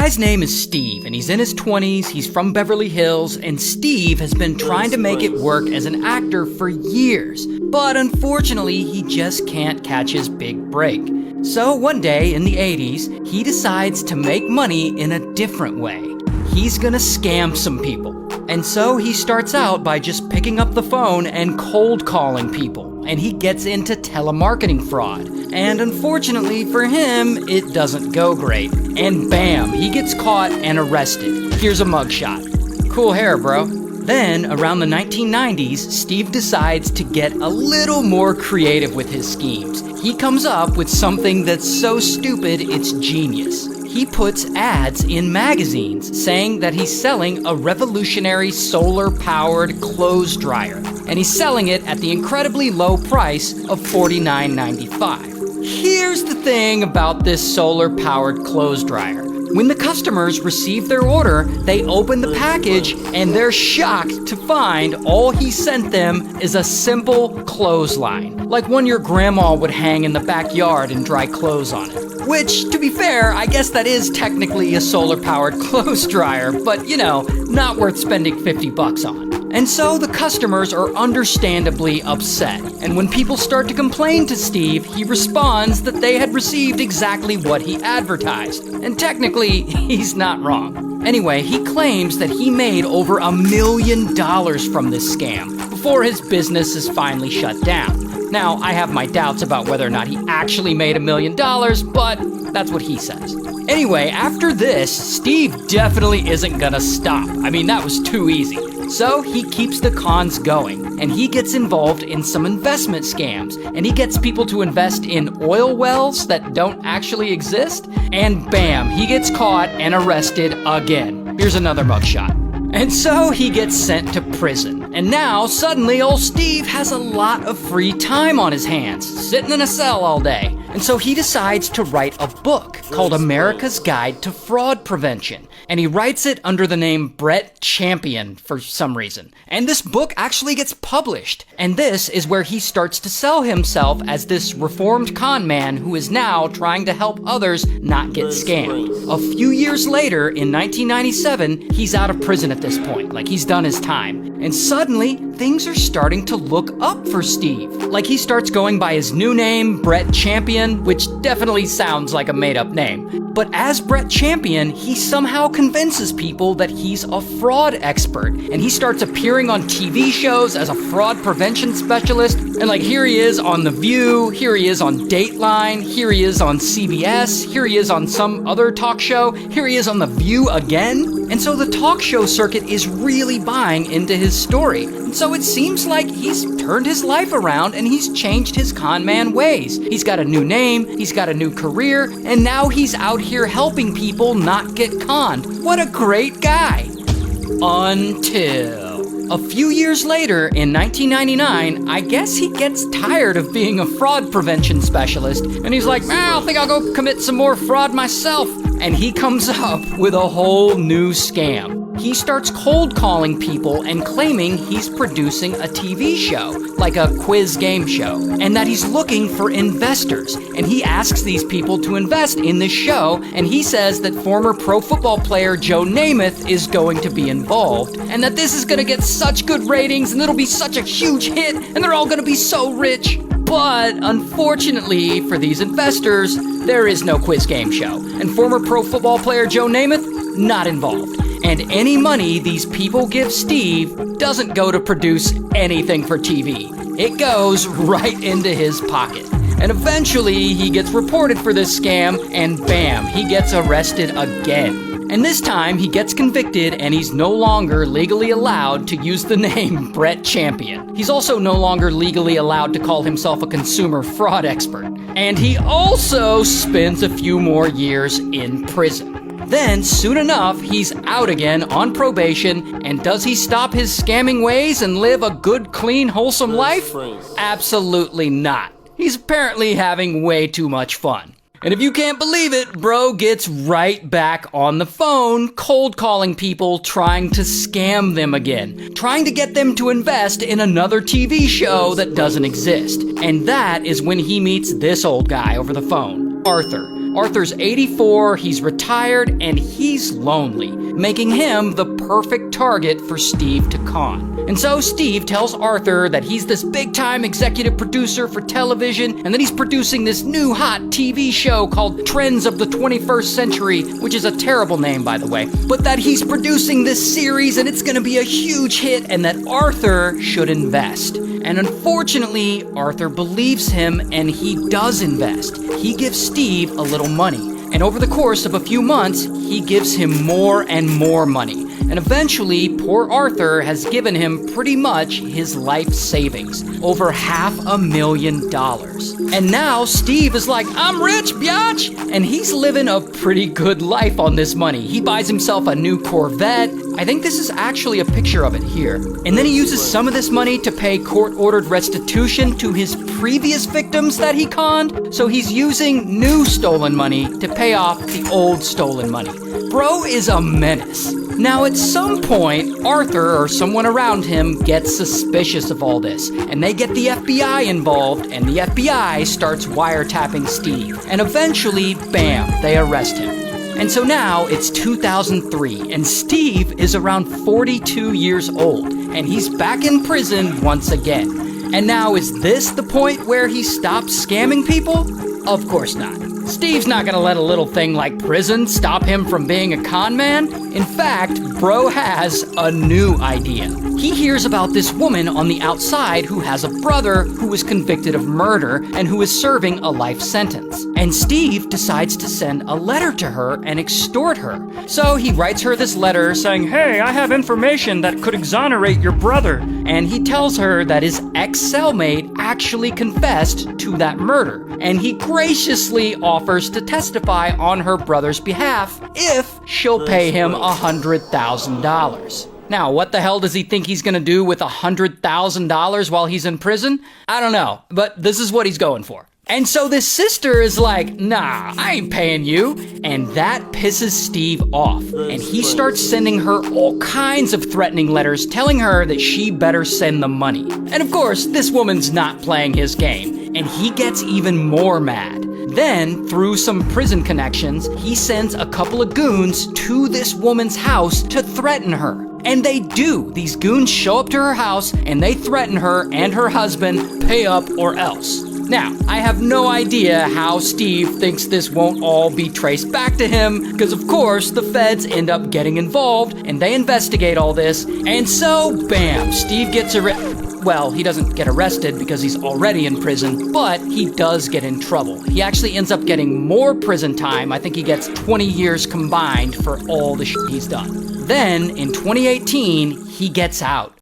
guy's name is Steve, and he's in his 20s, he's from Beverly Hills, and Steve has been trying to make it work as an actor for years. But unfortunately, he just can't catch his big break. So one day in the 80s, he decides to make money in a different way. He's gonna scam some people. And so he starts out by just picking up the phone and cold calling people. And he gets into telemarketing fraud. And unfortunately for him, it doesn't go great. And bam, he gets caught and arrested. Here's a mugshot. Cool hair, bro. Then, around the 1990s, Steve decides to get a little more creative with his schemes. He comes up with something that's so stupid, it's genius. He puts ads in magazines saying that he's selling a revolutionary solar-powered clothes dryer. And he's selling it at the incredibly low price of $49.95. Here's the thing about this solar-powered clothes dryer. When the customers receive their order, they open the package and they're shocked to find all he sent them is a simple clothesline, like one your grandma would hang in the backyard and dry clothes on it. Which, to be fair, I guess that is technically a solar-powered clothes dryer, but you know, not worth spending $50 on. And so the customers are understandably upset. And when people start to complain to Steve, he responds that they had received exactly what he advertised. And technically, he's not wrong. Anyway, he claims that he made over $1 million from this scam before his business is finally shut down. Now, I have my doubts about whether or not he actually made $1 million, but that's what he says. Anyway, after this, Steve definitely isn't gonna stop. I mean, that was too easy. So he keeps the cons going, and he gets involved in some investment scams, and he gets people to invest in oil wells that don't actually exist, and bam, he gets caught and arrested again. Here's another mugshot. And so he gets sent to prison. And now, suddenly, old Steve has a lot of free time on his hands, sitting in a cell all day. And so he decides to write a book called America's Guide to Fraud Prevention. And he writes it under the name Brett Champion for some reason. And this book actually gets published. And this is where he starts to sell himself as this reformed con man who is now trying to help others not get scammed. A few years later, in 1997, he's out of prison at this point. Like, he's done his time. And suddenly, things are starting to look up for Steve. Like, he starts going by his new name, Brett Champion, which definitely sounds like a made-up name. But as Brett Champion, he somehow convinces people that he's a fraud expert. And he starts appearing on TV shows as a fraud prevention specialist. And like, here he is on The View, here he is on Dateline, here he is on CBS, here he is on some other talk show, here he is on The View again. And so the talk show circuit is really buying into his story. And so it seems like he's turned his life around and he's changed his con man ways. He's got a new name, he's got a new career, and now he's out here helping people not get conned. What a great guy. Until a few years later, in 1999, I guess he gets tired of being a fraud prevention specialist, and he's like, I think I'll go commit some more fraud myself. And he comes up with a whole new scam. He starts cold calling people and claiming he's producing a TV show, like a quiz game show, and that he's looking for investors. And he asks these people to invest in this show, and he says that former pro football player Joe Namath is going to be involved, and that this is going to get such good ratings, and it'll be such a huge hit, and they're all going to be so rich. But unfortunately for these investors, there is no quiz game show, and former pro football player Joe Namath, not involved. And any money these people give Steve doesn't go to produce anything for TV. It goes right into his pocket. And eventually, he gets reported for this scam, and bam, he gets arrested again. And this time, he gets convicted, and he's no longer legally allowed to use the name Brett Champion. He's also no longer legally allowed to call himself a consumer fraud expert. And he also spends a few more years in prison. Then, soon enough, he's out again on probation, and does he stop his scamming ways and live a good, clean, wholesome life? Absolutely not. He's apparently having way too much fun. And if you can't believe it, bro gets right back on the phone, cold calling people, trying to scam them again, trying to get them to invest in another TV show that doesn't exist. And that is when he meets this old guy over the phone, Arthur. Arthur's 84, he's retired, and he's lonely, making him the perfect target for Steve to con. And so Steve tells Arthur that he's this big-time executive producer for television, and that he's producing this new hot TV show called Trends of the 21st Century, which is a terrible name, by the way, but that he's producing this series and it's gonna be a huge hit, and that Arthur should invest. And unfortunately, Arthur believes him and he does invest. He gives Steve a little money. And over the course of a few months, he gives him more and more money. And eventually, poor Arthur has given him pretty much his life savings, over $500,000. And now Steve is like, I'm rich, biatch! And he's living a pretty good life on this money. He buys himself a new Corvette. I think this is actually a picture of it here. And then he uses some of this money to pay court-ordered restitution to his previous victims that he conned. So he's using new stolen money to pay off the old stolen money. Bro is a menace. Now, at some point, Arthur or someone around him gets suspicious of all this, and they get the FBI involved, and the FBI starts wiretapping Steve. And eventually, bam, they arrest him. And so now it's 2003, and Steve is around 42 years old, and he's back in prison once again. And now, is this the point where he stops scamming people? Of course not. Steve's not gonna let a little thing like prison stop him from being a con man. In fact, bro has a new idea. He hears about this woman on the outside who has a brother who was convicted of murder and who is serving a life sentence. And Steve decides to send a letter to her and extort her. So he writes her this letter saying, hey, I have information that could exonerate your brother. And he tells her that his ex-cellmate actually confessed to that murder. And he graciously offers to testify on her brother's behalf if she'll pay him $100,000. Now, what the hell does he think he's gonna do with $100,000 while he's in prison? I don't know, but this is what he's going for. And so this sister is like, nah, I ain't paying you. And that pisses Steve off. And he starts sending her all kinds of threatening letters telling her that she better send the money. And of course, this woman's not playing his game. And he gets even more mad. Then, through some prison connections, he sends a couple of goons to this woman's house to threaten her. And they do. These goons show up to her house and they threaten her and her husband, pay up or else. Now, I have no idea how Steve thinks this won't all be traced back to him, because of course the feds end up getting involved and they investigate all this, and so bam, Steve gets arrested. Well, he doesn't get arrested because he's already in prison, but he does get in trouble. He actually ends up getting more prison time. I think he gets 20 years combined for all the shit he's done. Then, in 2018, he gets out.